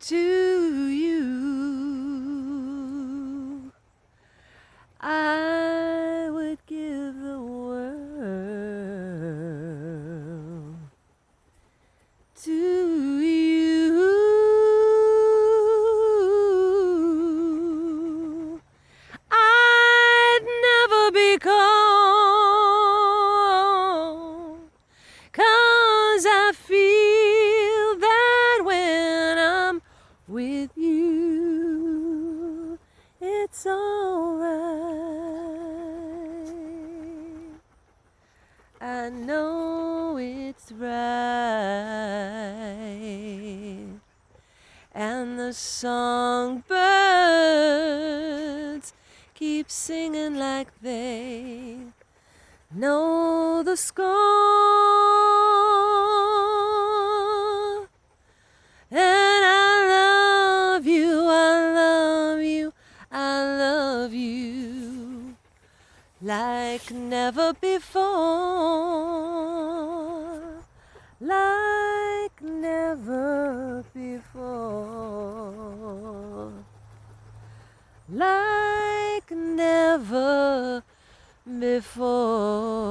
to you. I would give the world to you. I'd never be cold, 'cause I feel that when I'm with you, it's alright. I know it's right. And the songbirds keep singing like they know the score. And I love you, I love you, I love you like never before, like never before, like never before.